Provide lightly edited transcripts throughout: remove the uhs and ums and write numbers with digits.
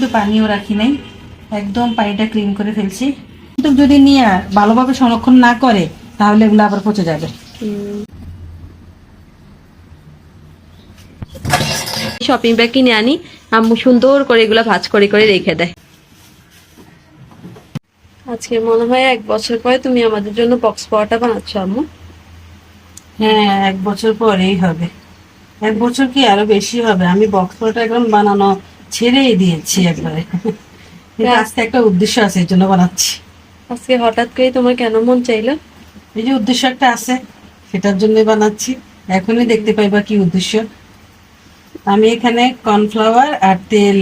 কিন্তু পানিও রাখি নাই, একদম পানিটা ক্লিন করে ফেলছি। কিন্তু যদি নিয়ে ভালোভাবে সংরক্ষণ না করে তাহলে এগুলো আবার পচে যাবে। শপিং ব্যাগ কিনে আনি, আম্মু সুন্দর করে এগুলা ভাঁজ করে করে রেখে দেয়। আজকে মনে হয় 1 বছর পরে তুমি আমাদের জন্য বক্স পরোটা বানাচ্ছ আম্মু। হ্যাঁ, 1 বছর পরেই হবে। 1 বছর কি আরো বেশি হবে। আমি বক্স পরোটা এখন বানানো ছেড়েই দিয়েছি একবারে। কিন্তু আজকে একটা উদ্দেশ্য আছে, এর জন্য বানাচ্ছি। আজকে হঠাৎ করে তোমার কেন মন চাইলো? এই যে উদ্দেশ্য একটা আছে, সেটার জন্য বানাচ্ছি। এখনই দেখতে পাইবা কি উদ্দেশ্য। আমি এখানে কর্নফ্লাওয়ার আর তেল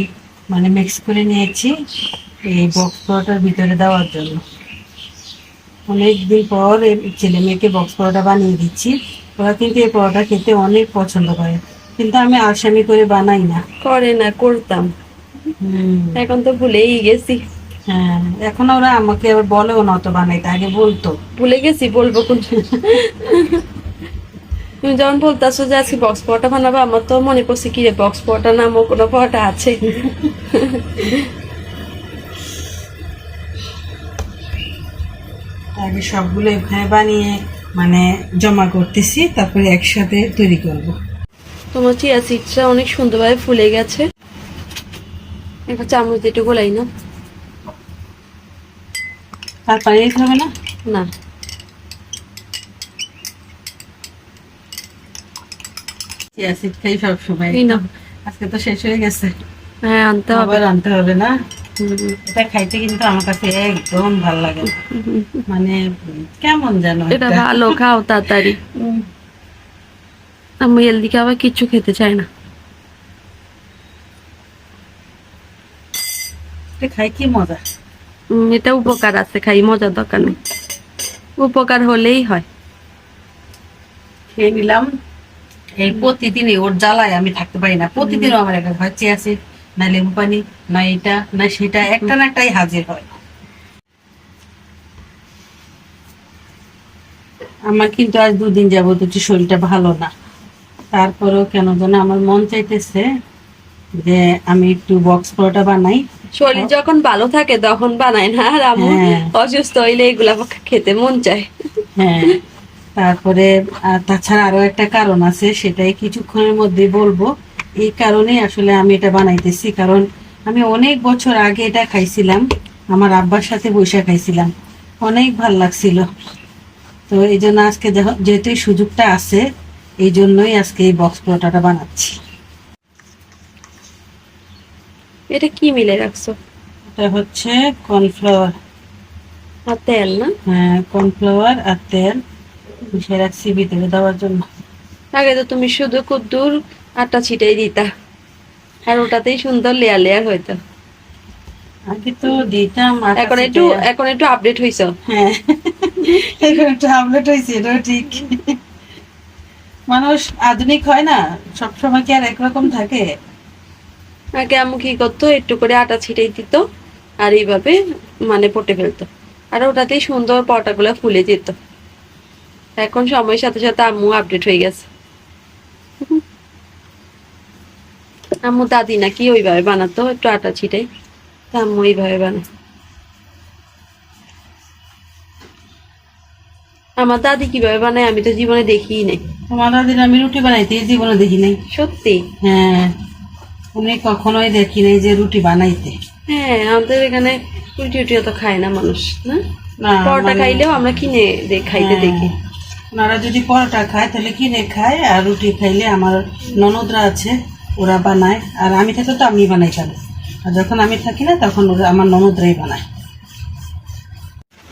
মানে মিক্স করে নিয়েছি এই বক্স পরোটার ভিতরে দেওয়ার জন্য। অনেকদিন পর ছেলে মেয়েকে বক্স পরোটা বানিয়ে দিচ্ছি। ওরা কিন্তু এই পরোটা খেতে অনেক পছন্দ করে, কিন্তু আমি আলসামি করে বানাই না। করে না, করতাম, এখন তো ভুলেই গেছি। হ্যাঁ, এখন ওরা আমাকে আবার বলেও না তো বানাইতে, আগে বলতো। ভুলে গেছি, বলবো কোন। তুমি যখন বলতেছো যে আজকে বক্স পরোটা বানাবো, আমার তো মনে পড়ছে কি রে, বক্স পরোটা নামও কোনো পরোটা আছে। আগে সবগুলো এখানে বানিয়ে মানে জমা করতেছি, তারপরে একসাথে তৈরি করব। তোমার চিয়া সিডসটা অনেক সুন্দরভাবে ফুলে গেছে। একটা চামচ দিয়ে একটু গোলাই না। আর পানি দিতে হবে না? না, চিয়া সিড খাই সব সময়। আজকে তো শেষ হয়ে গেছে। হ্যাঁ, আনতে হবে, আবার আনতে হবে না। এটা খাইতে কিন্তু আমার কাছে একদম ভালো লাগে না, মানে কেমন যেন এটা ভালো, খাও তাড়াতাড়ি। আমি হেলদি খাবার কিচ্ছু খেতে চাই না। খাই কি মজা। এটা উপকার আছে, খাই, মজার দরকার নেই, উপকার হলেই হয়। খেয়ে নিলাম। এই প্রতিদিনই ওর জ্বালায় আমি থাকতে পারি না। প্রতিদিনও আমার একটা হয় চিয়া সিড, না লেবু পানি, না এটা না সেটা, একটা না একটাই হাজির হয়। আমার কিন্তু আজ 2 দিন যাবত একটু শরীরটা ভালো না, তারপরেও কেন যেন আমার মন চাইতেছে যে আমি একটু বক্স পরোটা বানাই। শরীর যখন ভালো থাকে তখন বানায় না, আর আমার অসুস্থ হইলে এগুলা খেতে মন চায়। হ্যাঁ, তারপরে তাছাড়া আরো একটা কারণ আছে, সেটাই কিছুক্ষণের মধ্যে বলবো। এই কারণে আসলে আমি এটা বানাইতেছি, কারণ আমি অনেক বছর আগে এটা খাইছিলাম, আমার আব্বার সাথে বসে খাইছিলাম, অনেক ভাল লাগছিল। তো এই জন্য আজকে যেহেতু এই সুযোগটা আছে, এই জন্যই আজকে এই বক্স পরোটাটা বানাচ্ছি। এটা কি মিলে রাখছো? এটা হচ্ছে কর্নফ্লাওয়ার আর তেল না? হ্যাঁ, কর্নফ্লাওয়ার আর তেল মিশিয়ে রাখছি ভিতরে দেওয়ার জন্য। আগে তো তুমি শুধু কুদ্দুর আটা ছিটাই দিতা, আর ওটাতেই সুন্দর লেয়ার লেয়ার হইতো। আগে তো দিতাম, এখন একটু আপডেট হইছো। হ্যাঁ, এখন একটু আপডেট হয়েছে, এটাও ঠিক। মানুষ আধুনিক হয় না, সবসময় কি আর একরকম থাকে? আগে আম্মু কি করতো, একটু করে আটা ছিটাই দিত আর এইভাবে মানে পটে ফেলতো, আর ওটাতেই সুন্দর পরোটাগুলো ফুলে যেত। এখন সময়ের সাথে সাথে আম্মু আপডেট হয়ে গেছে। আম্মু দাদি নাকি ওইভাবে বানাতো, একটু আটা ছিটাই, তা আম্মু এইভাবে বানায়। আমার দাদি কিভাবে বানায় আমি তো জীবনে দেখিই নাই। তোমার দাদির আমি রুটি বানাইতে জীবনে দেখি নাই। সত্যি? হ্যাঁ, উনি কখনোই দেখি নাই যে রুটি বানাইতে। হ্যাঁ, আমাদের এখানে রুটি উটি অত খায় না মানুষ, না না, পরোটা খাইলেও আমরা কিনে খাইতে দেখি। ওনারা যদি পরোটা খায় তাহলে কিনে খায়, আর রুটি খাইলে আমার ননদরা আছে, ওরা বানায়। আর আমি থাকলে তো আমি বানাইতাম, আর যখন আমি থাকি না তখন ওরা আমার ননদরাই বানায়।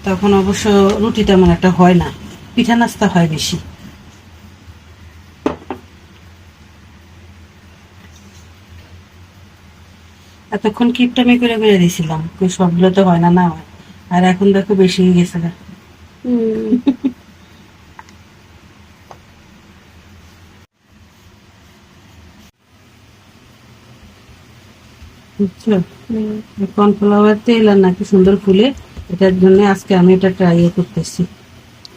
তখন অবশ্য রুটি তেমন একটা হয় না, পিঠা নাস্তা হয় বেশি। এতক্ষণ কিপটামি করে করে দিয়েছিলাম, সবগুলো তো হয় না, না হয়। আর এখন দেখো বেশি হয়ে গেছে। বুঝছো, কর্নফ্লাওয়ার তেল আর নাকি সুন্দর ফুলে, এটার জন্য আজকে আমি এটা ট্রাই করতেছি।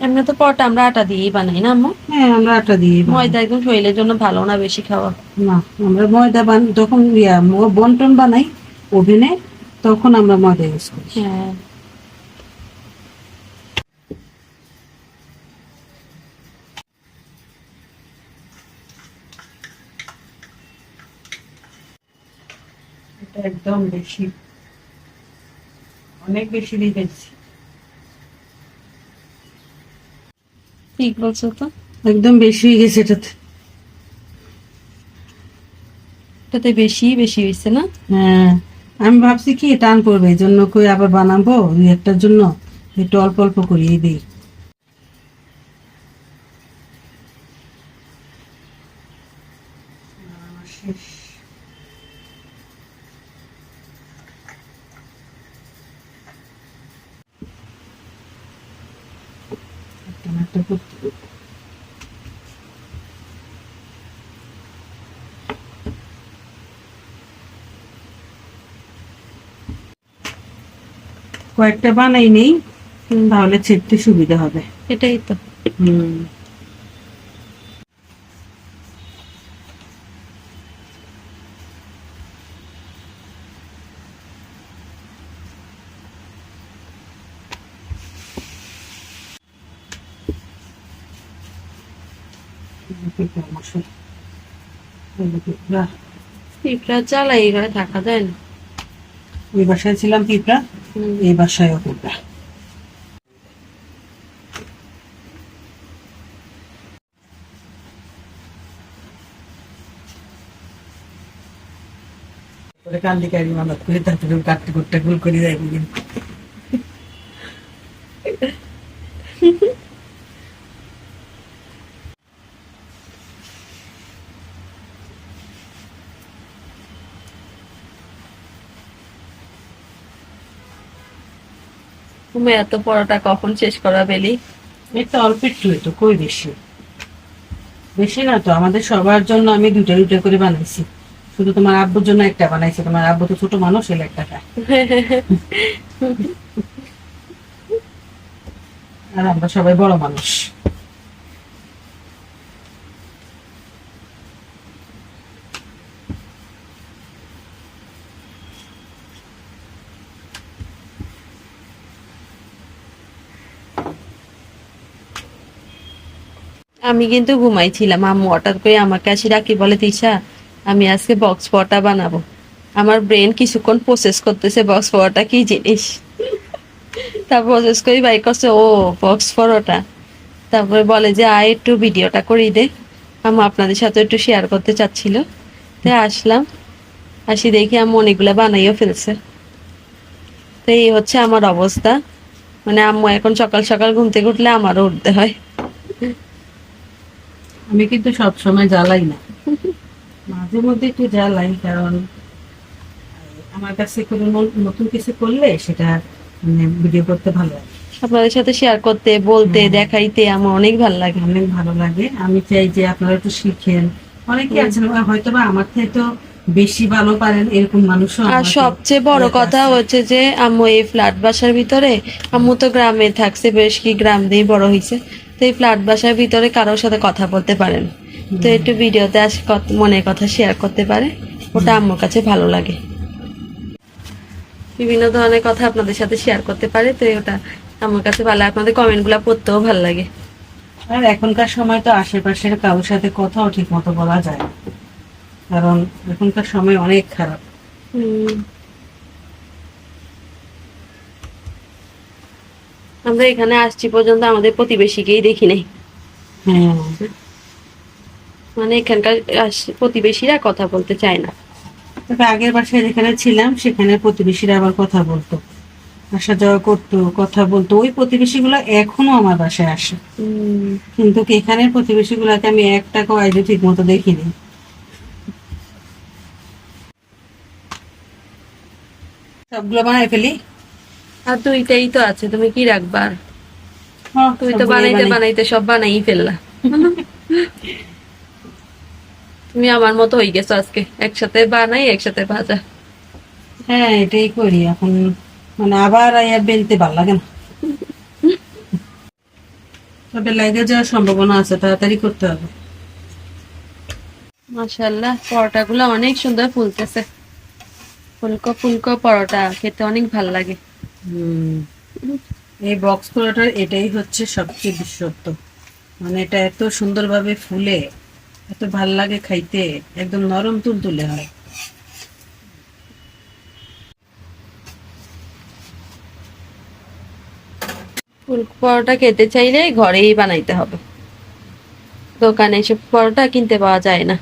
এমনি তো পরোটা আমরা আটা দিয়েই বানাই না আম্মু? হ্যাঁ, আমরা আটা দিয়ে। ময়দা একদম শরীরের জন্য ভালো না বেশি খাওয়া। না, আমরা ময়দা যখন বন্টন বানাই ওভেনে, তখন আমরা ময়দা ইউজ করি। হ্যাঁ, এটা একদম বেশি, অনেক বেশি দিয়ে দিচ্ছি। ঠিক বলছো তো। একদম বেশি হয়ে গেছে এটাতে। এটাতে বেশি বেশি হয়েছে না? হ্যাঁ, আমি ভাবছি কি টান পড়বে, এই জন্য কই আবার বানাবো দুই একটার জন্য একটু অল্প অল্প করিয়ে দিই। শেষ। একটা না একটা করতে হবে। কয়েকটা বানাই নেই, তাহলে ছিটতে সুবিধা হবে। এটাই তো। হুম, পিঁপড়া জ্বালা এই ঘরে থাকা যায় না। ওই বাসায় ছিলাম পিঁপড়া, এই বাসায়ও পিঁপড়া। কান্দি কারি মানত করে তারপরে কাটতে কুটতে গুল করে যাই বুঝিন। তুমি এত পরোটা কখন শেষ করা বেলি? এটা অল্প একটু, তো কই বেশি, বেশি না তো, আমাদের সবার জন্য আমি দুটা দুটা করে বানাইছি। শুধু তোমার আব্বুর জন্য একটা বানাইছি, তোমার আব্বু তো ছোট মানুষ, এলে একটা খায়। আর আমরা সবাই বড় মানুষ। আমি কিন্তু ঘুমাইছিলাম, আম্মু হঠাৎ করে আমাকে আসি ডাকি বলে, তিশা আমি আজকে বক্স পরোটা বানাবো। আমার ব্রেন কিছুক্ষণ প্রসেস করতেছে বক্স পরোটা কি জিনিস। তারপর প্রসেস করি বাই করছে, ও বক্স পরোটা। তারপরে বলে যে আয় একটু ভিডিওটা করিয়ে দে, আম্মু আপনাদের সাথে একটু শেয়ার করতে চাচ্ছিল। তাই আসলাম, আসি দেখি আম্মু অনেকগুলো বানাইও ফেলছে। তো এই হচ্ছে আমার অবস্থা, মানে আম্মু এখন সকাল সকাল ঘুম থেকে উঠলে আমারও উঠতে হয়। আমি কিন্তু সব সময় জ্বালাই না, মাঝে মধ্যে একটু জ্বালাই, কারণ আমার কাছে কোনো নতুন কিছু করলে সেটা মানে ভিডিও করতে ভালো লাগে। আপনাদের সাথে শেয়ার করতে, বলতে, হুম। দেখাইতে আমার অনেক ভালো লাগে। অনেক ভালো লাগে, আমি চাই যে আপনারা একটু শিখেন। অনেকে আছেন হয়তো বা আমার থেকে তো বেশি ভালো পারেন, এরকম মানুষও আর আমাকে সবচেয়ে বড় এলাকায় কথা আছে। হচ্ছে যে আম্মু এই ফ্ল্যাট বাসার ভিতরে, আম্মু তো গ্রামে থাকছে, বেশ কি গ্রাম দিয়ে বড় হয়েছে। তো এই ফ্ল্যাট বাসার ভিতরে কারোর সাথে কথা বলতে পারেন, তো একটু ভিডিওতে আসে মনের কথা শেয়ার করতে পারে, ওটা আম্মুর কাছে ভালো লাগে। বিভিন্ন ধরনের কথা আপনাদের সাথে শেয়ার করতে পারে, তো ওটা আমার কাছে ভালো লাগে। আপনাদের কমেন্ট গুলা পড়তেও ভালো লাগে। আর এখনকার সময় তো আশেপাশের কারোর সাথে কথাও ঠিক মতো বলা যায় না, কারণ এখনকার সময় অনেক খারাপ। আমরা এখানে আসছি পর্যন্ত আমাদের প্রতিবেশীকেই দেখি নাই, হ্যাঁ, মানে এখানকার প্রতিবেশীরা কথা বলতে চায় না। তবে আগের বাসায় যেখানে ছিলাম সেখানে প্রতিবেশীরা আবার কথা বলতো, আসা যাওয়া করতো, কথা বলতো। ওই প্রতিবেশীগুলো এখনো আমার বাসায় আসে, কিন্তু এখানের প্রতিবেশীগুলোকে আমি এক টাকাও আইজও ঠিক মতো দেখিনি। সবগুলো বানাই ফেলি। আর দুইটাই তো আছে, তুমি কি রাখবা আর? তুমি তো সবগুলোই বানাইতে বানাই। বানাইতে সব বানাই ফেললা। তুমি আমার মতো হয়ে গেছো আজকে, একসাথে বানাই একসাথে ভাজা। হ্যাঁ, এটাই করি এখন, মানে আবার আয়া বেলতে ভাল লাগে না, তবে লাগে যাওয়ার সম্ভাবনা আছে, তাড়াতাড়ি করতে হবে। মাশাআল্লাহ, পরোটা গুলো অনেক সুন্দর ফুলতেছে। ফুলকো ফুলকো পরোটা খেতে অনেক ভাল লাগে। হুম, এই বক্স পরোটার এটাই হচ্ছে সবচেয়ে বিশেষত্ব, মানে এটা এত সুন্দরভাবে ফুলে, এত ভাল লাগে খাইতে, একদম নরম তুলতুলে হয়। ফুলকো পরোটা খেতে চাইলে ঘরেই বানাইতে হবে, দোকানে এসব পরোটা কিনতে পাওয়া যায় না।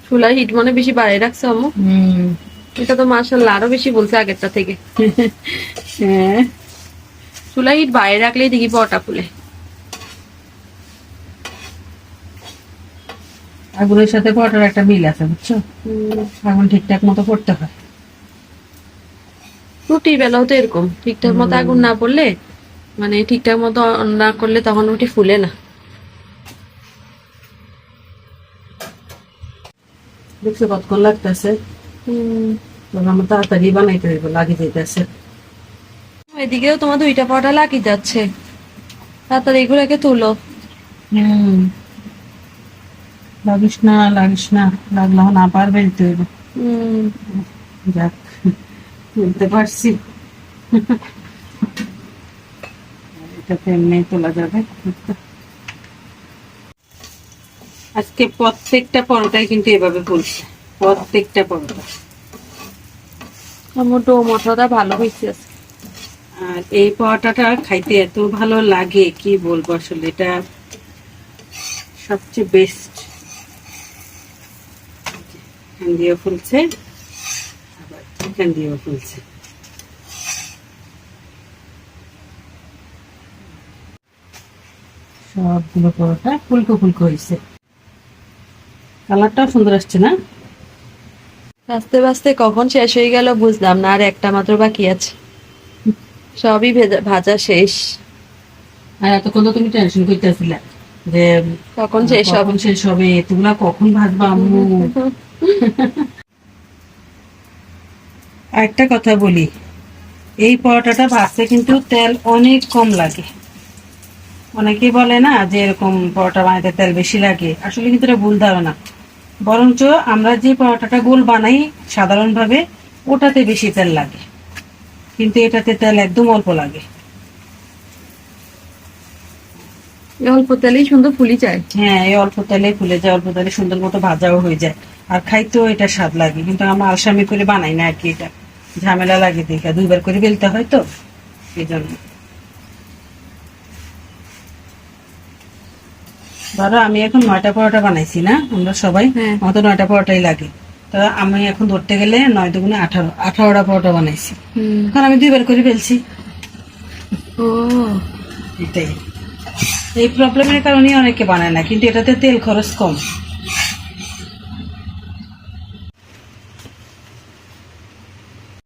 চুলার হিট মনে বেশি বাড়াই রাখছে আম্মু। এটা তো মাশাআল্লাহ আরো বেশি বলছে আগেরটা থেকে। হ্যাঁ, চুলার হিট বাড়াই রাখলেই দেখি পরোটা ফুলে। আগুনের সাথে পরোটার একটা মিল আছে, বুঝছো? আগুন ঠিকঠাক মতো করতে হয়। রুটির বেলাও তো এরকম, ঠিকঠাক মতো আগুন না পড়লে, মানে ঠিকঠাক মতো না করলে তখন রুটি ফুলে না। দেখছো কতক্ষণ লাগতেছে, তখন আমার তাড়াতাড়ি বানাইতে হইব, লাগি যাইতেছে। এদিকেও তোমার 2টা পরোটা লাগি যাচ্ছে, তাড়াতাড়ি এগুলোকে তুলো। লাগিস না, লাগিস না, লাগলে না পার বেরোতে হইব। যাক, তুলতে পারছি। এটা তো এমনি তোলা যাবে। আজকে প্রত্যেকটা পরোটাই কিন্তু এভাবে ফুলছে, প্রত্যেকটা পরোটা। আমার ডো মশলাটা ভালো হয়েছে। আর এই পরোটাটা খাইতে এত ভালো লাগে, কি বলবো, আসলে এটা সবচেয়ে বেস্ট। এখান দিয়েও ফুলছে, আবার এখান দিয়েও ফুলছে। সবগুলো পরোটা ফুলকো ফুলকো হয়েছে, কালারটাও সুন্দর আসছে না? আস্তে আস্তে কখন শেষ হয়ে গেল বুঝলাম না, আর একটা মাত্র বাকি আছে, সবই ভাজা শেষ। আর এতক্ষণ তো তুমি টেনশন করতেছিলে যে কখন শেষ হবে, কখন শেষ হবে, এতগুলা কখন ভাজবা আম্মু। একটা কথা বলি, এই পরোটাটা ভাজতে কিন্তু তেল অনেক কম লাগে। অনেকেই বলে না যে এরকম পরোটা বানাইতে তেল বেশি লাগে, আসলে কিন্তু এটা ভুল ধারণা। বরঞ্চ আমরা যে পরোটাটা গোল বানাই সাধারণভাবে, ওটাতে বেশি তেল লাগে, কিন্তু এটাতে তেল একদম অল্প লাগে। অল্প তেলেই সুন্দর ফুলি যায়। হ্যাঁ, এই অল্প তেলে ফুলে যায়, অল্প তেলে সুন্দর মতো ভাজাও হয়ে যায়, আর খাইতেও এটা স্বাদ লাগে। কিন্তু আমরা আলসামি করে বানাই না আর কি, এটা ঝামেলা লাগে দেখে, 2বার করে বেলতে হয় তো, এই জন্য। ধরো আমি এখন 9টা পরোটা বানাইছি না, আমরা সবাই, আমাদের 9টা পরোটাই লাগে। তো আমি এখন ধরতে গেলে 9 দুগুণে 18টা পরোটা বানাইছি, কারণ আমি 2বার করে বেলছি। ও, এটাই, এই প্রবলেমের কারণে অনেকে বানায় না, কিন্তু এটাতে তেল খরচ কম।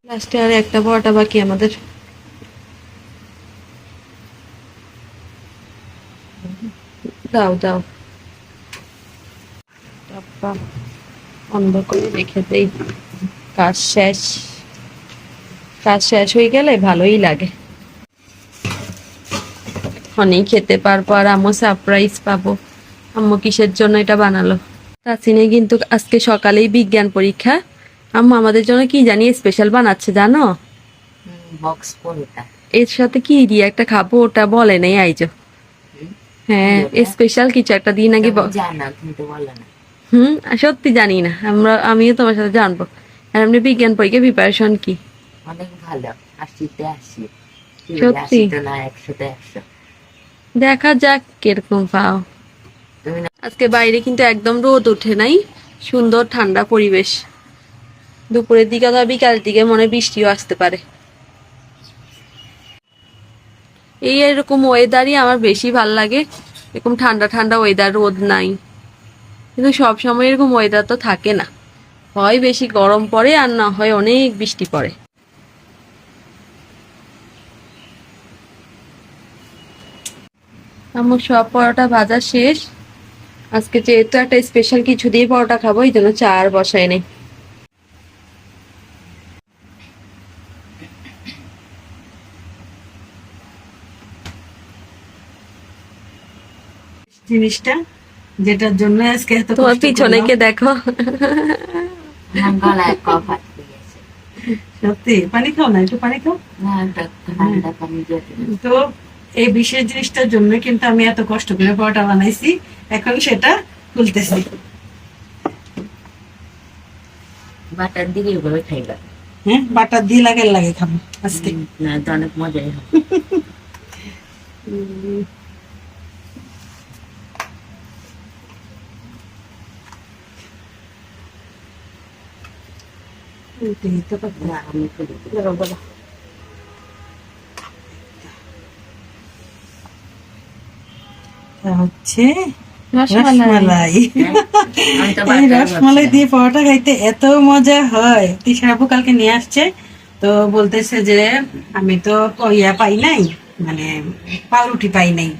লাস্টে আর একটা পরোটা বাকি আমাদের। দাও দাও, বন্ধ করে রেখে দেই, কাজ শেষ। কাজ শেষ হয়ে গেলে ভালোই লাগে, অনেক খেতে পারবো, আর আম্মু সারপ্রাইজ পাবো আম্মু কিসের জন্য এটা বানালো। তাসিনে কিন্তু আজকে সকালেই বিজ্ঞান পরীক্ষা, আম্মু আমাদের জন্য কি জানি স্পেশাল বানাচ্ছে জানো? বক্স পরোটা। এর সাথে কি দিয়ে একটা খাবো ওটা বলে নাই আইজো। হ্যাঁ, স্পেশাল কিছু একটা দিন নাকি জানা কিন্তু বলে না। সত্যি জানি না, আমিও তোমার সাথে জানবো। আর এমনি বিজ্ঞান পরীক্ষা প্রিপারেশন কি? অনেক ভালো, 80-তে 80, সত্যি? 80 না 100-তে 100। দেখা যাক কিরকম পাও। তুমি না আজকে বাইরে কিন্তু একদম রোদ ওঠে নাই, সুন্দর ঠান্ডা পরিবেশ। দুপুরের দিকে অথবা বিকালের দিকে মনে হয় বৃষ্টিও আসতে পারে। এই এরকম ওয়েদারই আমার বেশি ভাল লাগে, এরকম ঠান্ডা ঠান্ডা ওয়েদার, রোদ নাই। কিন্তু সব সময় এরকম ওয়েদার তো থাকে না, হয় বেশি গরম পড়ে আর না হয় অনেক বৃষ্টি পড়ে। আমার সব পরোটা ভাজা শেষ। আজকে যেহেতু একটা স্পেশাল কিছু দিয়ে পরোটা খাবো, এই জন্য চা আর বসাই নেই। জিনিসটা যেটার জন্য আজকে এত তোমার কষ্ট পিছনে করলাম। কে দেখো। আমার গলায় কফ আটকে গেছে। সত্যি পানি খাও না, একটু পানি খাও। না, একটা ঠান্ডা পানি দিয়ে দিন। তো এই বিশেষ জিনিসটার জন্য কিন্তু আমি এত কষ্ট করে পরোটা বানাইছি, এখন সেটা খুলতেছি। বাটার দিকে এভাবে খাইবা। হ্যাঁ, বাটার দিয়ে লাগে লাগে খাবো আজকে। না, তো অনেক মজাই হবে। এই তো কথা। না, আমি খুলি। বলো, বলো। এটা হচ্ছে রসমালাই। আমি তো এই বাটার রসমালাই ভাবছিলাম। দিয়ে পরোটা খাইতে এত মজা হয়। তিশার আপু কালকে নিয়ে আসছে, তো বলতেছে যে আমি তো ইয়া পাই নাই, মানে পাউরুটি পাই নাই।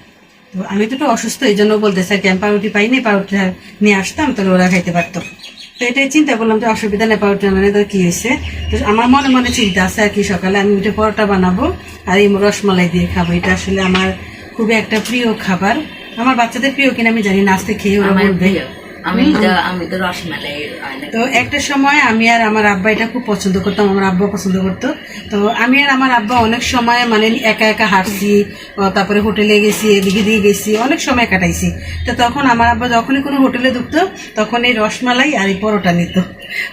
তো আমি তো একটু অসুস্থ, এই জন্য বলতেছে আর কি, আমি পাউরুটি পাই নাই, পাউরুটি নিয়ে আসতাম তাহলে ওরা খাইতে পারতো। তো এটাই চিন্তা করলাম যে অসুবিধা নেই, পাউরুটি আনলে তো কি হয়েছে। তো আমার মনে মনে চিন্তা আছে আর কি, সকালে আমি উঠে পরোটা বানাবো আর এই রসমালাই দিয়ে খাবো। এটা আসলে আমার খুবই একটা প্রিয় খাবার। আমার বাচ্চাদের প্রিয় কিনা আমি জানি না, আজকে খেয়ে ওরা আমার বলবে। প্রিয়। আমি তো রসমালাই অনেক তো একটা সময় আমি আর আমার আব্বা এটা খুব পছন্দ করতাম, আমার আব্বা পছন্দ করতো। তো আমি আর আমার আব্বা অনেক সময় মানে একা একা হাঁটছি, তারপরে হোটেলে গেছি, এদিকে দিয়ে গেছি, অনেক সময় কাটাইছি। তো তখন আমার আব্বা যখনই কোনো হোটেলে ঢুকতো তখন এই রসমালাই আর এই পরোটা নিত,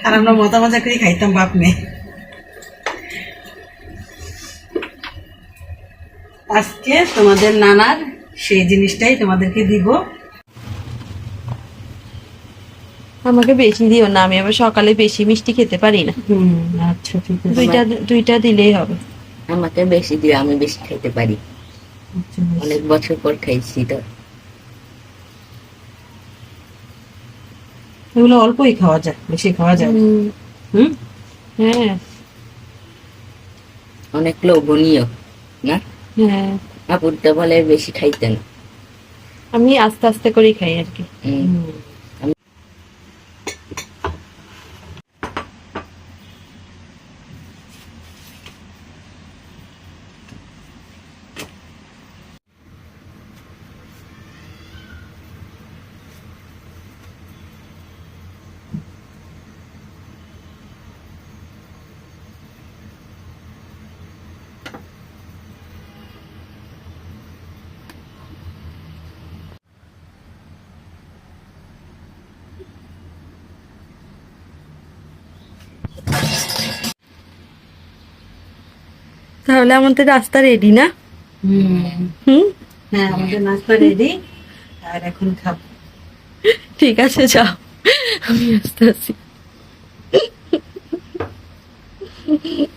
আর আমরা মজা মজা করে খাইতাম বাপ মেয়ে। আজকে তোমাদের নানার সেই জিনিসটাই তোমাদেরকে দিব। আমাকে বেশি দিও না, আমি আবার সকালে বেশি মিষ্টি খেতে পারি না। আচ্ছা ঠিক আছে। দুইটা দিলেই হবে। আমাকে বেশি দিও, আমি বেশি খেতে পারি। আচ্ছা, অনেক বছর পর খাইছি তো। এগুলো অল্পই খাওয়া যায়, বেশি খাওয়া যায় না। হুম। হ্যাঁ অনেক লোভনীয় না? হ্যাঁ, আপুরটা বলে বেশি খাইতেন। আমি আস্তে আস্তে করেই খাই আর কি। তাহলে আমাদের রাস্তা রেডি না? হুম, হ্যাঁ, আমাদের নাস্তা রেডি, আর এখন খাবো। ঠিক আছে যাও, আমি আসতে আছি।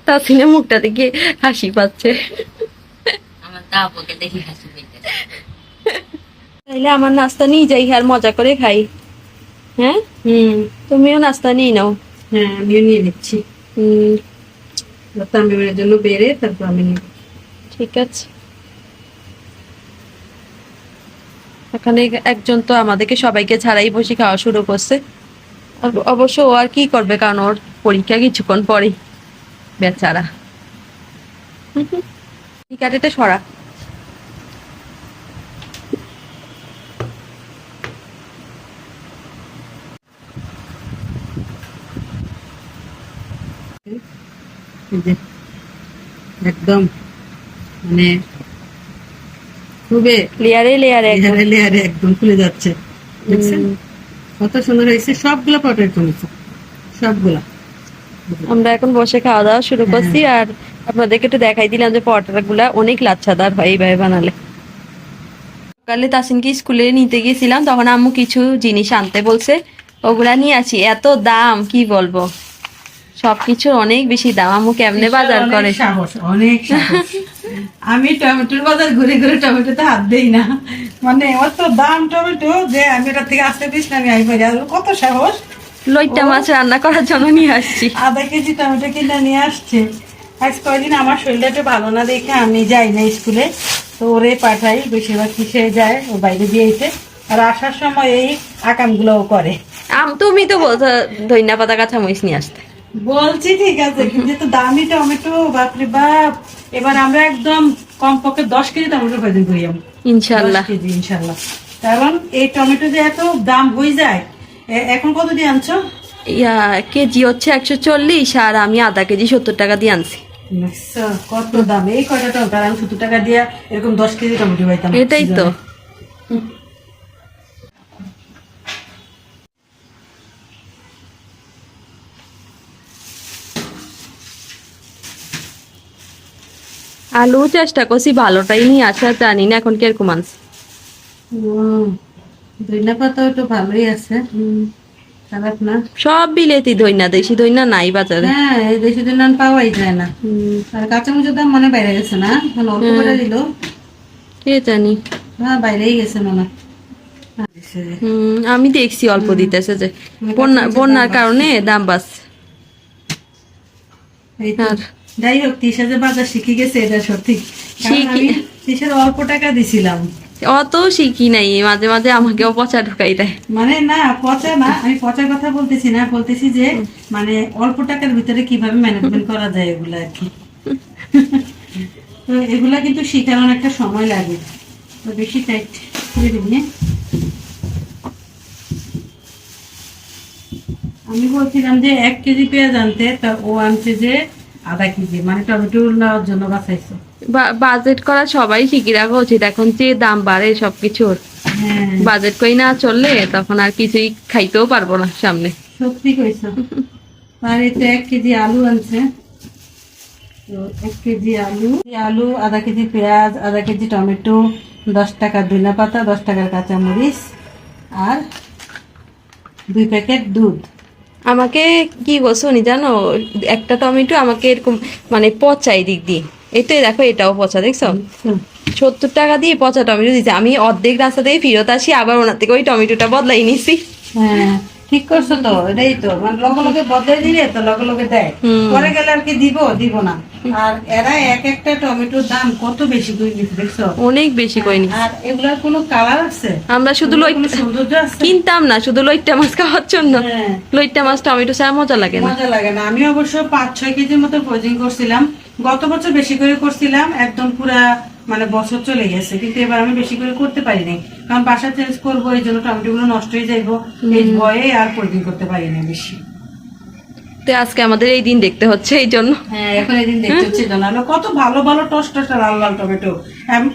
তাসিনের মুখটা দেখে হাসি পাচ্ছে। আমার তো আপুকে দেখি হাসি পেয়েছে। তাইলে আমার নাস্তা নিয়ে যাই আর মজা করে খাই। হ্যাঁ, তুমিও নাস্তা নিয়ে নাও। হ্যাঁ, আমিও নিয়ে নিচ্ছি। হুম, তামিমের জন্য বেড়ে তারপর আমি নিব। ঠিক আছে। এখানে একজন তো আমাদেরকে সবাইকে ছাড়াই বসে খাওয়া শুরু করছে। আর অবশ্য ও আর কি করবে, কারণ ওর পরীক্ষা কিছুক্ষণ পরেই, বেচারা। ঠিক আছে, এটা সরা। এই যে একদম মানে খুবই লেয়ারে লেয়ারে লেয়ারে লেয়ারে একদম খুলে যাচ্ছে, দেখছেন কত সুন্দর হয়েছে। সবগুলো পটেটো করেছে, সবগুলা। আমরা এখন বসে খাওয়া দাওয়া শুরু করছি, আর আপনাদেরকে একটু দেখাই দিলাম যে পরোটা গুলা অনেক লাচ্ছাদার হয় এইভাবে বানালে। সকালে তাসিনকে স্কুলে নিতে গিয়েছিলাম, তখন আম্মু কিছু জিনিস আনতে বলছে, ওগুলা নিয়ে আসি। এত দাম কি বলবো, সবকিছুর অনেক বেশি দাম। আম্মু কেমনে বাজার অনেক করে। সাহস, অনেক সাহস। আমি টমেটোর বাজার ঘুরে ঘুরে টমেটোতে হাত দেই না, মানে অত দাম টমেটো যে আমি ওটার থেকে আসতে দিস না, আমি আই পারি। আর কত সাহস, লইট্টা মাছ রান্না করার জন্য নিয়ে আসছি। আধা কেজি টমেটো কিনে নিয়ে আসছে। আজ কয়দিন আমার শরীরটা একটু ভালো না দেখে আমি যাই না স্কুলে, তো ওরে পাঠাই, বেশিরভাগ কিসে যায় ও বাইরে দিয়েছে, আর আসার সময় এই আকামগুলোও করে। তুমি তো বলছো ধনিয়া পাতা কাঁচামরিচ নিয়ে আসতে। বলছি ঠিক আছে, কিন্তু তো দামি টমেটো, বাপরে বাপ। এবার আমরা একদম কমপক্ষে 10 কেজি টমেটো কয়দিন করি আমি, ইনশাল্লাহ। 10 কেজি ইনশাল্লাহ। কারণ এই টমেটো যে এত দাম হয়ে যায়। এখন কত দিয়ে আনছো? কেজি হচ্ছে 140, আর আমি আধা কেজি 70 টাকা দিয়ে আনছি। দেখছো কত দাম! এই কয়টা টমেটো আমি 70 টাকা দিয়ে এরকম 10 কেজি টমেটো পাইতাম। এটাই তো। আলু চেষ্টা করছি ভালোটাই নিয়ে আসা, জানি না এখন কিরকম আনছে। ধনিয়া পাতা একটু ভালোই আছে, খারাপ না। সব বিলেতি ধইনা, দেশি ধইনা নাই বাজারে। হ্যাঁ, এই দেশি ধনিয়া পাওয়াই যায় না। আর কাঁচামরিচের দাম মনে বাইরে গেছে না, মানে অল্প করে দিল। কে জানি। হ্যাঁ, বাইরেই গেছে মনে। আমি দেখছি অল্প দিতেছে, যে বন্যার কারণে দাম বাড়ছে। এই তো। যাই হোক, তিশা যে বাজার শিখে গেছে এটা সত্যি। আমি তিশার অল্প টাকা দিছিলাম, অত শিখি নাই, মাঝে মাঝে আমাকেও পচা ঢুকাই দেয়। মানে না পচা না, আমি পচার কথা বলতেছি না, বলতেছি যে মানে অল্প টাকার ভিতরে কিভাবে ম্যানেজমেন্ট করা যায় এগুলা আর কি। তো এগুলা কিন্তু শিখানোর একটা সময় লাগে, তো বেশি টাইট করে দিবি। আমি বলছিলাম যে 1 কেজি পেঁয়াজ আনতে, তা ও আনছে যে আধা কেজি, মানে টমেটো নেওয়ার জন্য বাঁচাইছে। বাজেট করা সবাই শিখে রাখা উচিত, এখন যে দাম বাড়ে সবকিছুর। হ্যাঁ, বাজেট কই না চললে তখন আর কিছুই খাইতেও পারবো না সামনে। সত্যি কইছো। আর এই তো 1 কেজি আলু আনছে, তো 1 কেজি আলু, আধা কেজি পেঁয়াজ, আধা কেজি টমেটো, 10 টাকার ধনিয়া পাতা, 10 টাকার কাঁচামরিচ, আর 2 প্যাকেট দুধ। আমাকে কি বলছো নি জানো, একটা টমেটো আমাকে এরকম মানে পচা এই দিক দিয়ে, এটাই দেখো এটাও পচা, দেখছো? 70 টাকা দিয়ে পচা টমেটো দিচ্ছে। আমি অর্ধেক রাস্তা থেকে ফেরত আসি, আবার ওনার থেকে ওই টমেটোটা বদলাই নিছি। হ্যাঁ, ঠিক করছো তো, এটাই তো, মানে লগে লগে বদলাই দিলে তো লগে লগে দেয়, পরে গেলে আর কি দিব না। আর এরা এক একটা টমেটোর দাম কত বেশি করে নিচ্ছে, দেখছো? অনেক বেশি কইনি। আর এগুলার কোনো কালার আছে? আমরা শুধু সৌন্দর্য আছে? কিনতাম না, শুধু লইট্টা মাছ খাওয়ার জন্য। হ্যাঁ, লইট্টা মাছ টমেটো ছাড়া মজা লাগে না। মজা লাগে না। আমি অবশ্য 5-6 কেজির মতো ফ্রোজিং করছিলাম গত বছর, বেশি করে করছিলাম, একদম পুরা মানে বছর চলে গেছে। কিন্তু এবার আমি বেশি করে করতে পারি নাই, কারণ বাসা চেঞ্জ করবো, এই জন্য টমেটো গুলো নষ্ট হয়ে যাইবো, এই ভয়ে আর ফ্রোজিং করতে পারি না বেশি। তো আজকে আমাদের এই দিন দেখতে হচ্ছে এই জন্য। হ্যাঁ, এখন এদিন দেখতে হচ্ছে জানালো কত ভালো ভালো টস টস লাল লাল টমেটো,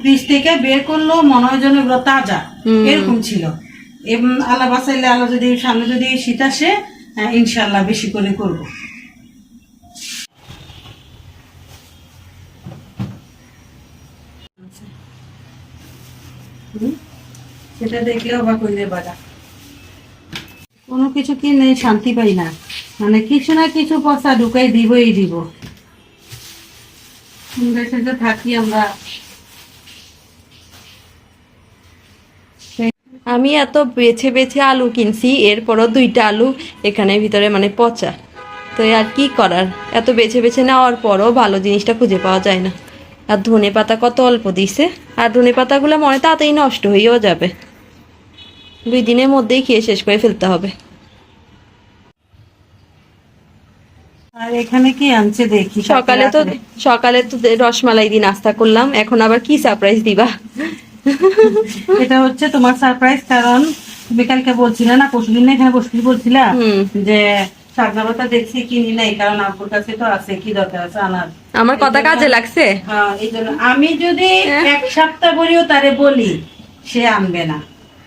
ফ্রিজ থেকে বের করলো মনে হয় যেন এগুলো তাজা, এরকম ছিল। আল্লাহ বাসাইলে, আল্লাহ যদি সামনে যদি শীত আসে, ইনশাল্লাহ বেশি করে করবো। সেটা দেখলে অবাক হইলে বাড়া, কোনো কিছু কিনে শান্তি পাই না, মানে কিছু না কিছু পয়সা ঢুকাই দিব। দেশে থাকি আমরা। আমি এত বেছে বেছে আলু কিনছি, এরপরও 2টা আলু এখানে ভিতরে মানে পচা। তো আর কি করার, এত বেছে বেছে নেওয়ার পরও ভালো জিনিসটা খুঁজে পাওয়া যায় না। আর ধনে পাতা কত অল্প দিছে, আর ধনে পাতাগুলো মনে তাড়াতাড়ি নষ্ট হয়েও যাবে, 2 দিনের মধ্যেই খেয়ে শেষ করে ফেলতে হবে। আর এখানে কি আনছে দেখি। সকালে তো রসমালাই দিয়ে নাস্তা করলাম, এখন আবার কি সারপ্রাইজ দিবা? এটা হচ্ছে তোমার সারপ্রাইজ, কারণ তুমি কালকে বলছিলে না, পরশুদিন এখানে বসে বলছিলা যে শাকনা পাতা দেখছি কিনি নাই, কারণ আপুর কাছে তো আছে, কি দরকার আছে আনার। আমার কথা কাজে লাগছে। হ্যাঁ, এই জন্য আমি যদি 1 সপ্তাহ পরেও তারে বলি, সে আনবে না।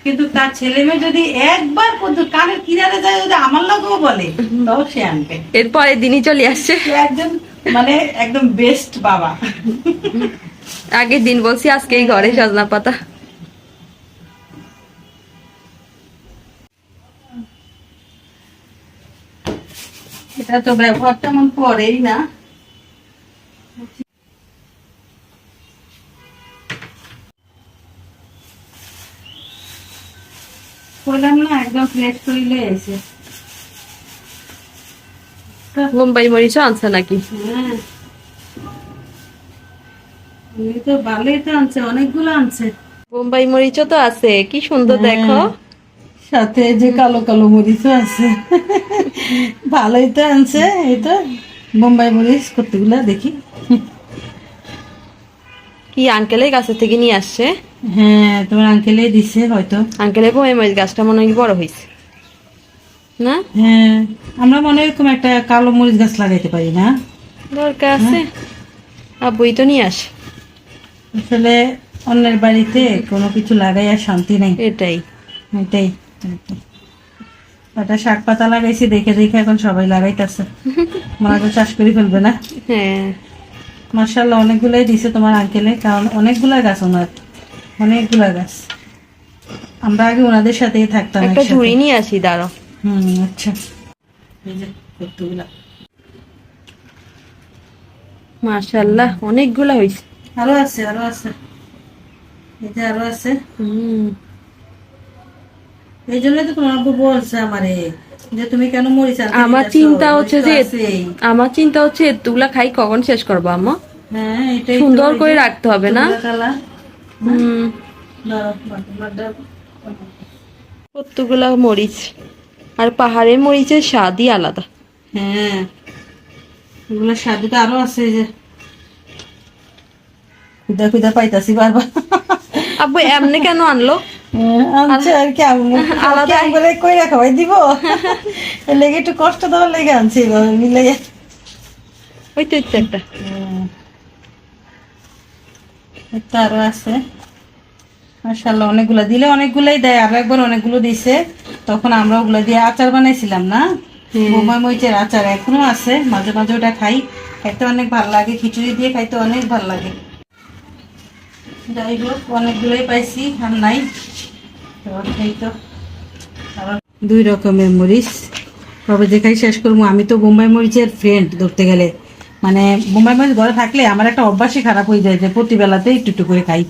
কিন্তু তার ছেলে মেয়ে যদি একবার কানের কিনারে যায়, যদি আমার লগেও বলে, তাও সে আনবে। এর পরের দিনই চলে আসছে। একদম মানে একদম বেস্ট বাবা। আগের দিন বলছি আজকেই ঘরে সজনা পাতা। এটা তো ব্যবহার তেমন পরেই না, করলাম না, একদম ফ্রেশ করিলে এসে বোম্বাই মরিচও আনছে নাকি? হ্যাঁ, উনি তো ভালোই তো আনছে, অনেকগুলো আনছে। বোম্বাই মরিচও তো আছে, কি সুন্দর দেখো। হ্যাঁ, সাথে যে কালো কালো মরিচও আছে। ভালোই তো আনছে। এই তো বোম্বাই মরিচ কতগুলা দেখি। কি আঙ্কেলের গাছের থেকে নিয়ে আসছে? হ্যাঁ, তোমার আঙ্কেলে দিছে হয়তো। আঙ্কেলের বোম্বাই মরিচ গাছটা মনে হয় বড় হয়েছে না? হ্যাঁ, আমরা মনে হয় এরকম একটা কালো মরিচ গাছ লাগাইতে পারি না? দরকার আছে, আব্বুই তো নিয়ে আসে। আসলে অন্যের বাড়িতে কোনো কিছু লাগাই আর শান্তি নেই। এটাই। এটাই। একটা শাক পাতা লাগাইছি দেখে দেখে এখন সবাই লাগাইতেছে। মনে হয় চাষ করে ফেলবে না? হ্যাঁ, মার্শাল্লাহ অনেকগুলাই দিছে তোমার আঙ্কেলে, কারণ অনেকগুলা গাছ ওনার, অনেকগুলা গাছ। আমরা আগে ওনাদের সাথেই থাকতাম একটা একসাথে। ঝুড়ি নিয়ে আসি, দাঁড়াও। আচ্ছা। এই যে কতগুলা। মাশাআল্লাহ অনেকগুলা হয়েছে। আরো আছে, আরো আছে। এই যে আরো আছে। এই জন্য তো তোমার আব্বু বলছে আমারে যে তুমি কেন মরিচ আনতে আমার দিতেছো? চিন্তা হচ্ছে মরিচ তো যে আছেই। আমার চিন্তা হচ্ছে এতগুলা খাই কখন শেষ করবো আম্মা? হ্যাঁ, এটাই তো, সুন্দর এই করে যে রাখতে হবে না? কতগুলা কালা। দাঁড়াও, বাটা। কতগুলা মরিচ, আর পাহাড়ের মরিচের স্বাদই আলাদা। হ্যাঁ, এগুলো স্বাদ তো আরো আছে। এই যে খুদা খুদা পাইতাছি বারবার। আব্বু এমনি কেন আনলো? আনছে আর কি, আলাদা। আলাদা করে কই রাখাই দিব। এর লেগে একটু কষ্ট দেওয়ার লেগে আনছি এভাবে মিলে। ওই তো ইচ্ছে একটা। একটা আরো আছে। মাশাআল্লাহ অনেকগুলা দিলে, অনেকগুলাই দেয়। আর একবার অনেকগুলো দিছে, তখন আমরা ওগুলা দিয়ে আচার বানাইছিলাম না, বোম্বাই মরিচের আচার এখনো আছে। মাঝে মাঝে ওটা খাই, খাইতে অনেক ভালো লাগে। খিচুড়ি দিয়ে খাইতে অনেক ভালো লাগে। যাই হোক, অনেকগুলোই পাইছি, আর নাই তো। এই তো আবার 2 রকমের মরিচ, তবে যে খাই শেষ করবো। আমি তো বোম্বাই মরিচের ফ্রেন্ড ধরতে গেলে। মানে বোম্বাই মরিচ ঘরে থাকলে আমার একটা অভ্যাসই খারাপ হয়ে যায় যে প্রতিবেলাতে একটু একটু করে খাই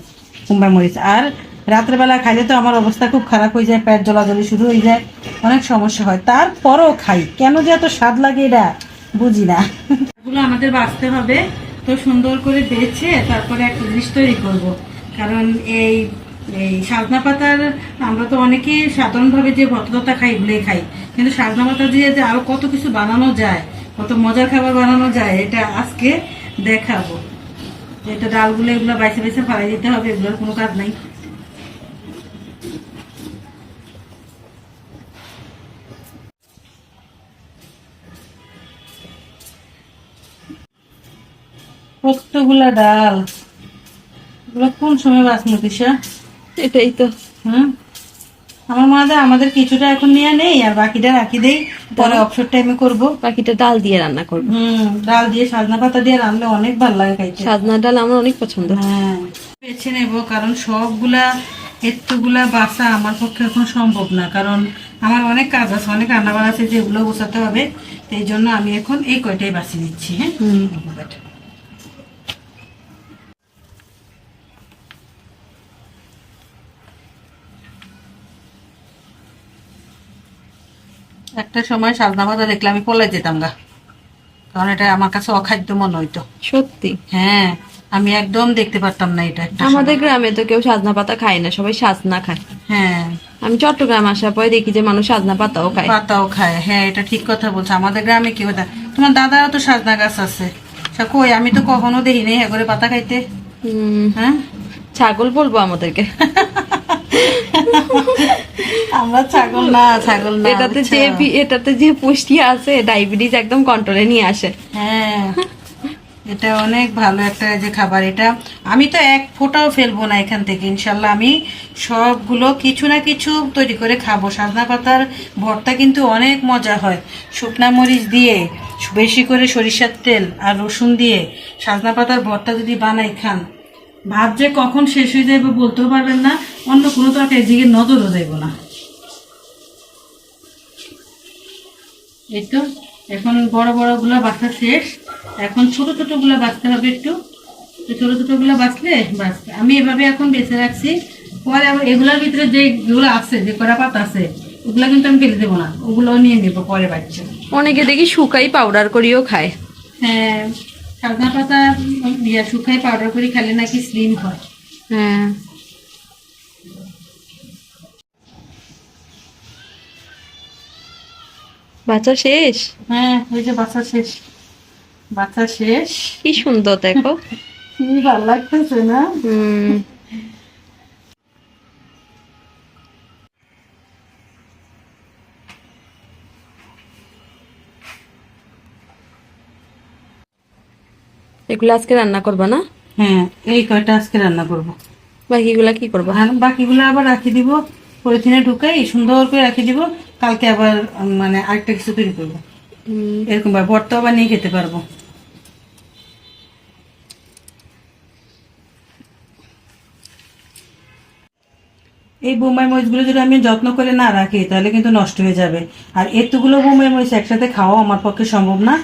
বোম্বাই মরিচ। আর রাত্রেবেলা খাইলে তো আমার অবস্থা খুব খারাপ হয়ে যায়, পেট জ্বলাজ্বলি শুরু হয়ে যায়, অনেক সমস্যা হয়। তারপরও খাই, কেন যে এত স্বাদ লাগে এটা বুঝি না। এগুলো আমাদের বাঁচতে হবে, তো সুন্দর করে বেছে তারপরে একটা জিনিস তৈরি করব। কারণ এই এই সাজনা পাতার, আমরা তো অনেকেই সাধারণভাবে যে ভর্তা খাই এগুলোই খাই, কিন্তু সাজনা পাতা দিয়ে যে আরো কত কিছু বানানো যায়, কত মজার খাবার বানানো যায়, এটা আজকে দেখাবো। এটা ডালগুলো এগুলো বাইছে বাইছে ফালাই দিতে হবে, এগুলোর কোনো কাজ নাই। কতগুলা ডাল, এগুলো কোন সময় বাসমতি শাক? এটাই তো। আমার মনে হয় আমাদের কিছুটা এখন নিয়ে নেই, আর বাকিটা রাখি দেই, পরে অবসর টাইমে করবো। বাকিটা ডাল দিয়ে রান্না করবো। ডাল দিয়ে সাজনা পাতা দিয়ে রান্নলে অনেক ভালো লাগে খাইতে। সাজনা ডাল আমার অনেক পছন্দ। হ্যাঁ, বেছে নেব, কারণ সবগুলা এতগুলা বাসা আমার পক্ষে এখন সম্ভব না, কারণ আমার অনেক কাজ আছে, অনেক রান্নাবার আছে যেগুলো গোছাতে হবে। এই জন্য আমি এখন এই কয়টাই বাছি নিচ্ছি। হ্যাঁ, একটা সময় সাজনা পাতা দেখলে আমি পলাই যেতাম গা, কারণ এটা আমার কাছে অখাদ্য মনে হইতো। সত্যি? হ্যাঁ, আমি একদম দেখতে পারতাম না এটা। আমাদের গ্রামে তো কেউ সাজনা পাতা খায় না, সবাই সাজনা খায়। হ্যাঁ, আমি চট্টগ্রাম আসার পরে দেখি যে মানুষ সাজনা পাতাও খায়। পাতাও খায়, হ্যাঁ এটা ঠিক কথা বলছো। আমাদের গ্রামে কেউ দেয়। তোমার দাদারও তো সাজনা গাছ আছে। কই, আমি তো কখনো দেখি নাই হ্যাঁ করে পাতা খাইতে। হ্যাঁ, ছাগল বলবো আমাদেরকে। আমরা ছাগল না, ছাগল না। এটাতে যে পুষ্টি আছে, ডায়াবেটিস একদম কন্ট্রোলে নিয়ে আসে। হ্যাঁ, এটা অনেক ভালো একটা যে খাবার। এটা আমি তো এক ফোঁটাও ফেলবো না এখান থেকে, ইনশাল্লাহ আমি সবগুলো কিছু না কিছু তৈরি করে খাবো। সাজনা পাতার ভর্তা কিন্তু অনেক মজা হয়, শুকনা মরিচ দিয়ে বেশি করে সরিষার তেল আর রসুন দিয়ে সাজনা পাতার ভর্তা যদি বানাই খান, ভাত যে কখন শেষ হয়ে যাবে বলতেও পারবেন না, অন্য কোনো তরকারি দিকে নজরও দেব না। এই তো এখন বড় বড় গুলা বাছা শেষ, এখন ছোট ছোট গুলা বাছতে হবে একটু। ছোট ছোট গুলা বাছলে বাস, আমি এভাবে এখন বেছে রাখছি। পরে আবার এগুলোর ভিতরে যেগুলো আছে, যে কড়া পাতা আছে, ওগুলা কিন্তু আমি ফেলে দেবো না, ওগুলোও নিয়ে নেবো পরে বাচ্চা। অনেকে দেখি শুকাই পাউডার করিও খায়। হ্যাঁ, সজনা পাতা শুকাই পাউডার করে খেলে নাকি স্লিম হয়। হ্যাঁ, বাচ্চা শেষ। হ্যাঁ, ওই যে বাচ্চা শেষ, বাচ্চা শেষ। কি সুন্দর দেখো। কি ভালো লাগতেছে না? হুম, এগুলো আজকে রান্না করবা না? হ্যাঁ, এই কয়টা আজকে রান্না করবো। বাকিগুলা কি করবা? আর বাকিগুলো আবার রাখি দিব, পলিথিনে ঢুকাই সুন্দর করে রাখি দিব। কালকে আবার মানে আরেকটা কিছু তৈরি করবো, হুম, এরকম ভাবে ভর্তাও বানিয়ে খেতে পারবো। এই বোম্বাই মরিচগুলো যদি আমি যত্ন করে না রাখি তাহলে কিন্তু নষ্ট হয়ে যাবে। আর এতগুলো বোম্বাই মরিচ একসাথে খাওয়া আমার পক্ষে সম্ভব না।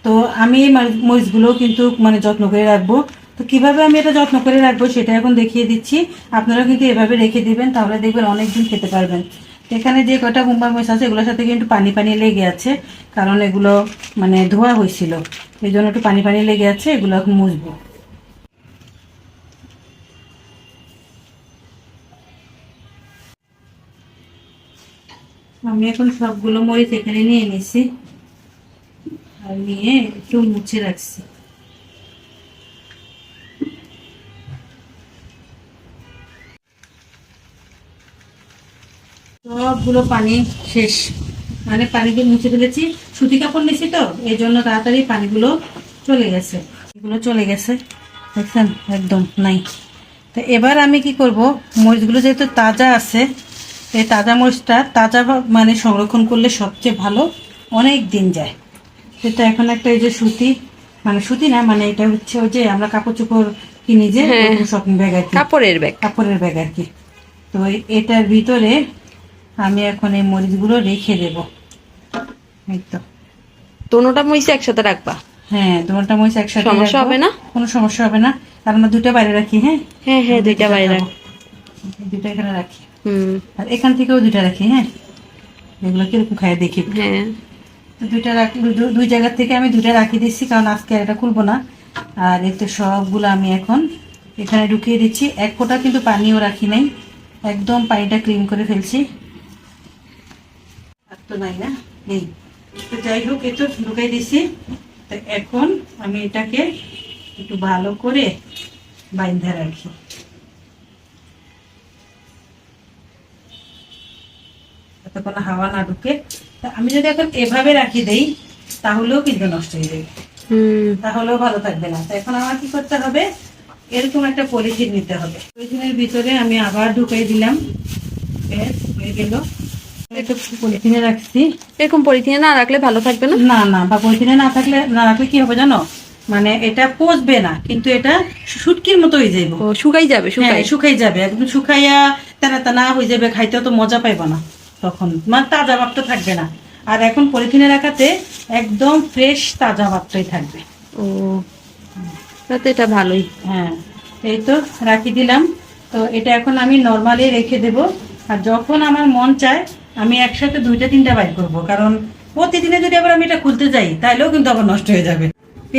তো আমি এই মরিচগুলো কিন্তু মানে যত্ন করে রাখবো। তো কিভাবে আমি এটা যত্ন করে রাখবো সেটা এখন দেখিয়ে দিচ্ছি। আপনারা কিন্তু এভাবে রেখে দিবেন, তাহলে দেখবেন অনেকদিন খেতে পারবেন। এখানে যে কটা বোম্বাই মরিচ আছে এগুলোর সাথে কিন্তু পানি পানি লেগে আছে, কারণ এগুলো মানে ধোয়া হয়েছিল, এই জন্য একটু পানি পানি লেগে আছে। এগুলো এখন মুছবো। আমি এখন সবগুলো মরিচ এখানে নিয়ে নিছি আর নিয়ে একটু মুছে রাখছি। সবগুলো পানি শেষ, মানে পানি দিয়ে মুছে ফেলেছি। সুতি কাপড় নিছি তো এই জন্য তাড়াতাড়ি পানিগুলো চলে গেছে, এগুলো চলে গেছে, দেখছেন একদম নাই। তো এবার আমি কি করব, মরিচগুলো যেহেতু তাজা আছে, এই তাজা মরিচটা মানে সংরক্ষণ করলে সবচেয়ে ভালো, অনেক দিন যায়। সেটা এখন একটা এই যে সুতি, মানে সুতি না, মানে এটা হচ্ছে ওই যে আমরা কাপড় চোপড় কিনি যে শপিং ব্যাগ আর কি, কাপড়ের ব্যাগ। কাপড়ের ব্যাগ আর কি। তো এটার ভিতরে আমি এখন এই মরিচগুলো রেখে দেব। এই তো দোনোটা মরিচ একসাথে রাখবা? হ্যাঁ, দুটো মরিচ একসাথে সমস্যা রাখবো। হবে না? কোনো সমস্যা হবে না, কারণ আমরা দুটো বাইরে রাখি। হ্যাঁ হ্যাঁ হ্যাঁ, দুইটা বাইরে রাখ। দুটো এখানে রাখি, হুম, আর এখান থেকেও দুটো রাখি। হ্যাঁ, এগুলো কিরকম খাই দেখি। হ্যাঁ, তো দুইটা রাখি, দুই জায়গা থেকে আমি দুটো রাখি দিচ্ছি, কারণ আজকে আর এটা খুলবো না। আর এতে সবগুলো আমি এখন এখানে ঢুকিয়ে দিচ্ছি। এক ফোঁটা কিন্তু পানিও রাখি নাই, একদম পানিটা ক্লিন করে ফেলছি। আর তো নাই না, নেই। তো যাই হোক, একটু ঢুকাই দিছি। তো এখন আমি এটাকে একটু ভালো করে বাইন্ধা রাখি। যাতে কোনো হাওয়া না ঢুকে। তা আমি যদি এখন এভাবে রাখি দেই তাহলেও কিন্তু নষ্ট হয়ে যাবে, হুম, তাহলেও ভালো থাকবে না। তো এখন আমার কি করতে হবে, এরকম একটা পলিথিন নিতে হবে। পলিথিনের ভিতরে আমি আবার ঢুকাই দিলাম, ব্যাস হয়ে গেল। একটু পলিথিনে রাখছি। এরকম পলিথিনে না রাখলে ভালো থাকবে না? না না, বা পলিথিনে না রাখলে কি হবে জানো, মানে এটা পচবে না, কিন্তু এটা শুটকির মতো হয়ে যাবে। ও, শুকাই যাবে, শুকাই। শুকাই যাবে, একদম শুকাইয়া টানা টানা হয়ে যাবে, খাইতেও তো মজা পাইব না তখন, মানে তাজা ভাবটা থাকবে না। আর এখন পলিথিনে রাখাতে একদম ফ্রেশ তাজা ভাবটাই থাকবে। ও, তাতে এটা ভালোই। হ্যাঁ, এই তো রাখি দিলাম। তো এটা এখন আমি নর্মালি রেখে দেব। আর যখন আমার মন চায় আমি একসাথে দুইটা তিনটা বাইর করব, কারণ প্রতিদিনে যদি আবার আমি এটা খুলতে যাই তাহলেও কিন্তু আবার নষ্ট হয়ে যাবে।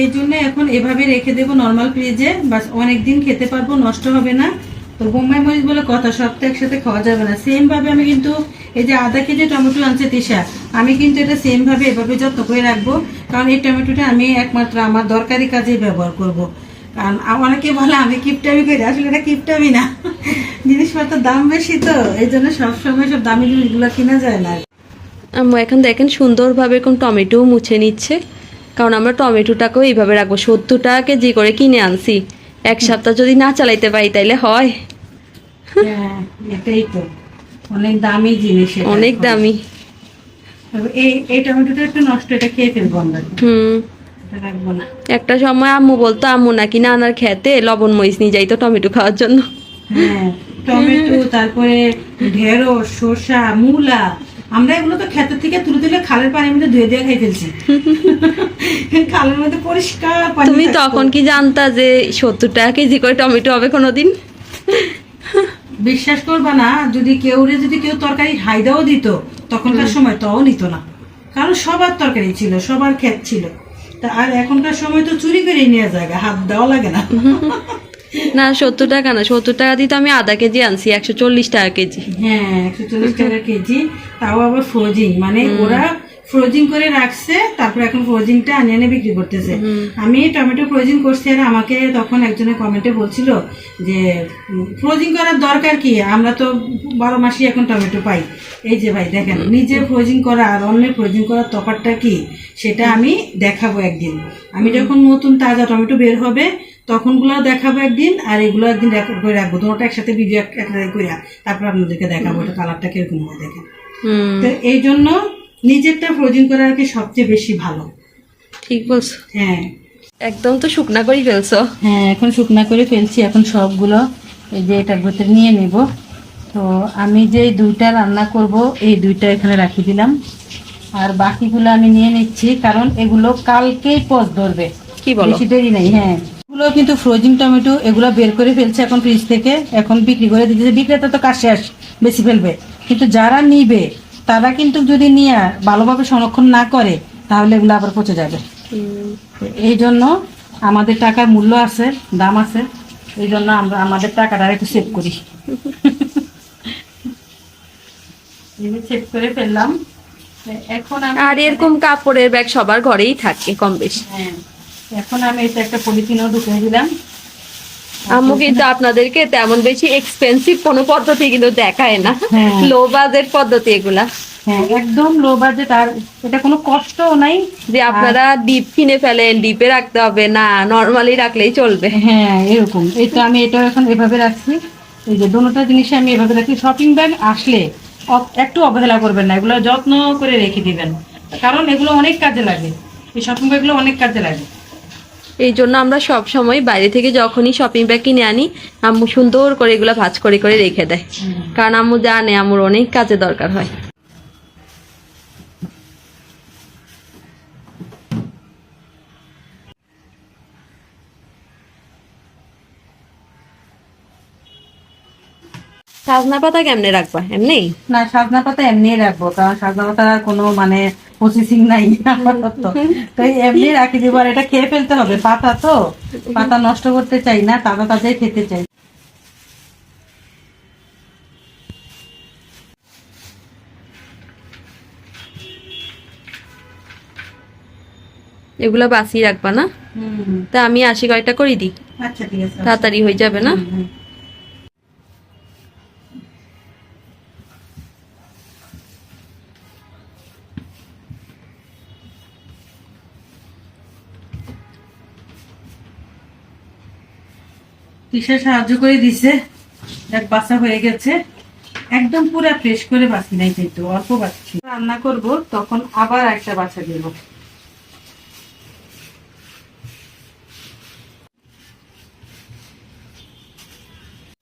এই জন্য এখন এভাবে রেখে দেবো নর্মাল ফ্রিজে, বাস অনেকদিন খেতে পারবো, নষ্ট হবে না। তো বোম্বাই মরিচ বলে কথা, সব তো একসাথে খাওয়া যাবে না। সেম ভাবে আমি কিন্তু এই যে আধা কেজি টমেটো আনছে তিশা, আমি কিন্তু এটা সেম ভাবে এভাবে যত্ন করে রাখবো, কারণ এই টমেটোটা আমি একমাত্র আমার দরকারি কাজে ব্যবহার করব। কারণ অনেকে বলে আমি কিপটামি করি, আসলে এটা কিপটামি না, জিনিসপত্র দাম বেশি তো এই জন্য সবসময় সব দামি জিনিসগুলো কিনা যায় না। আম্মু এখন দেখেন সুন্দরভাবে এরকম টমেটো মুছে নিচ্ছে, কারণ আমরা টমেটোটাকেও এইভাবে রাখবো। 70 টাকা কেজি করে কিনে আনছি, এক সপ্তাহ যদি না চালাইতে পারি তাইলে হয়? হ্যাঁ, এটাই তো অনেক দামি জিনিস, এটা অনেক এখন। দামি। তবে এই টমেটোটা একটু নষ্ট, এটা খেয়ে ফেলবো আমরা, হুম, এটা রাখবো না। একটা সময় আম্মু বলতো আম্মু নাকি নানার খেতে লবণ মরিচ নিয়ে যাইতো টমেটো খাওয়ার জন্য। হ্যাঁ, টমেটো, তারপরে ঢেঁড়স, শসা, মূলা, আমরা এগুলো তো ক্ষেত থেকে তুলে তুলে খালের পানির মধ্যে ধুয়ে দিয়ে খাই ফেলছি। খালের মধ্যে পরিষ্কার পানি তুমি থাকতো। তখন কি জানতা যে 70 টাকা কেজি করে টমেটো হবে কোনোদিন? বিশ্বাস করবা না, যদি কেউ তরকারি হাইদাও দিত তখনকার সময়, তাও নিত না। কারণ সবার তরকারি ছিল, সবার ক্ষেত ছিল। তা আর এখনকার সময় তো চুরি করে নিয়ে যায়, হাত দেওয়া লাগে না। না 70 টাকা না, 70 টাকা দিয়ে তো আমি আধা কেজি আনছি, 140 টাকা কেজি। হ্যাঁ 140 টাকা কেজি, তাও আবার ফ্রোজিং, মানে ওরা ফ্রোজিং করে রাখছে, তারপর এখন ফ্রোজিংটা আনিয়ে এনে বিক্রি করতেছে। আমি টমেটো ফ্রোজিং করছি, আর আমাকে তখন একজনের কমেন্টে বলছিল যে ফ্রোজিং করার দরকার কি, আমরা তো 12 মাসই এখন টমেটো পাই। এই যে ভাই দেখেন, নিজে ফ্রোজিং করা আর অন্যের ফ্রোজিং করার তফাৎটা কি, সেটা আমি দেখাবো একদিন। আমি যখন নতুন তাজা টমেটো বের হবে তখন গুলো দেখাবো একদিন, আর এগুলো একদিন রেকর্ড করে রাখবো, দুটোটা একসাথে ভিডিও একসাথে করে তারপর আপনাদেরকে দেখাবো এটা কালারটা কিরকম হয় দেখেন। তো এই জন্য নিজেরটা ফ্রোজিং করা আর কি সবচেয়ে বেশি ভালো। ঠিক বলছো। হ্যাঁ একদম তো শুকনা করে ফেলছো। হ্যাঁ এখন শুকনা করে ফেলছি, এখন সবগুলো এই যে এটার ভিতরে নিয়ে নেব। তো আমি যে দুইটা রান্না করব এই দুইটা এখানে রাখি দিলাম, আর বাকিগুলো আমি নিয়ে নিচ্ছি, কারণ এগুলো কালকেই পচ ধরবে, কি বলো? বেশি দেরি নেই। হ্যাঁ এগুলো কিন্তু ফ্রোজিং টমেটো, এগুলো বের করে ফেলছে এখন ফ্রিজ থেকে, এখন বিক্রি করে দিচ্ছে। বিক্রেতা তো কাজ শেষ, বেশি ফেলবে, কিন্তু যারা নিবে তারা কিন্তু যদি নিয়ে ভালোভাবে সংরক্ষণ না করে তাহলে এগুলো আবার পচে যাবে। তো এই জন্য আমাদের টাকার মূল্য আছে, দাম আছে, এই জন্য আমরা আমাদের টাকাটা একটু সেভ করি। সেভ করে ফেললাম। এখন আর এরকম কাপড়ের ব্যাগ সবার ঘরেই থাকে কম বেশি। হ্যাঁ এখন আমি এটা একটা পলিথিনও ঢুকিয়ে দিলাম। আম্মু কিন্তু আপনাদেরকে তেমন বেশি এক্সপেন্সিভ কোনো পদ্ধতি কিন্তু দেখায় না, হ্যাঁ। লো বাজেট পদ্ধতি এগুলা, হ্যাঁ একদম লো বাজেট, আর এটা কোনো কষ্টও নাই যে আপনারা ডিপ কিনে ফেলেন, ডিপে রাখতে হবে না, নরমালি রাখলেই চলবে। হ্যাঁ এরকম। এই তো আমি এটা এখন এভাবে রাখছি, এই যে দুটোটা জিনিস আমি এভাবে রাখি। শপিং ব্যাগ আসলে একটু অবহেলা করবেন না, এগুলো যত্ন করে রেখে দিবেন, কারণ এগুলো অনেক কাজে লাগে, এই শপিং ব্যাগগুলো অনেক কাজে লাগে। এই জন্য আমরা সব সময় বাইরে থেকে যখনই শপিং ব্যাগ কিনে আনি, আম্মু সুন্দর করে এগুলো ভাঁজ করে করে রেখে দেয়, কারণ আম্মু জানে আম্মুর অনেক কাজে দরকার হয়। সাজনা পাতা কেমনে রাখবা? এমনি না সাজনা পাতা এমনি রাখবো, কারণ সাজনা পাতার কোনো মানে প্রসেসিং নাই আপাতত, তো এমনি রাখি দিব। আর এটা খেয়ে ফেলতে হবে, পাতা তো, পাতা নষ্ট করতে চাই না, তাজা তাজাই খেতে চাই। এগুলা বাঁচিয়ে রাখবা না? তা আমি 80 কয়টা করে দিই, আচ্ছা ঠিক আছে, তাড়াতাড়ি হয়ে যাবে না? তিশা সাহায্য করে দিছে, এক বাসা হয়ে গেছে, একদম পুরা ফ্রেশ করে বাছি নাই, কিন্তু অল্প বাছি। রান্না করব তখন আবার একটা বাছা দেব।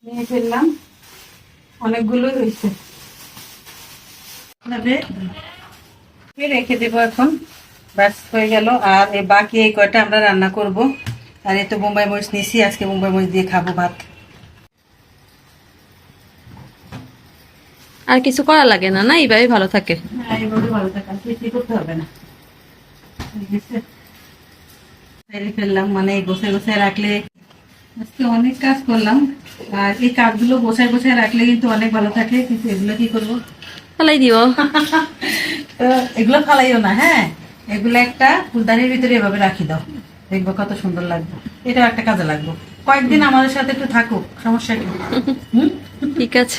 নিয়ে ফেললাম, অনেকগুলোই হয়েছে, রেখে দেবো এখন, ব্যাস হয়ে গেল। আর এই বাকি এই কয়টা আমরা রান্না করব। আর এই তো বোম্বাই মরিচ নিয়েছি, আজকে বোম্বাই মরিচ দিয়ে খাবো ভাত। আর কিছু করা লাগে না, না এইভাবে ভালো থাকে। হ্যাঁ এইভাবে ভালো থাকে, আর কিছুই করতে হবে না। ফেললাম, মানে গোছায় গোছায় রাখলে, আজকে অনেক কাজ করলাম, আর এই কাজগুলো গোছায় গোছায় রাখলে কিন্তু অনেক ভালো থাকে। কিন্তু এগুলো কি করবো, ফালাই দিও। তো এগুলো ফালাইও না। হ্যাঁ এগুলো একটা ফুলদানির ভিতরে এভাবে রাখি দাও, দেখবো কত সুন্দর লাগবে। এটা একটা কাজে লাগবে, কয়েকদিন আমাদের সাথে একটু থাকুক, সমস্যা কি। ঠিক আছে।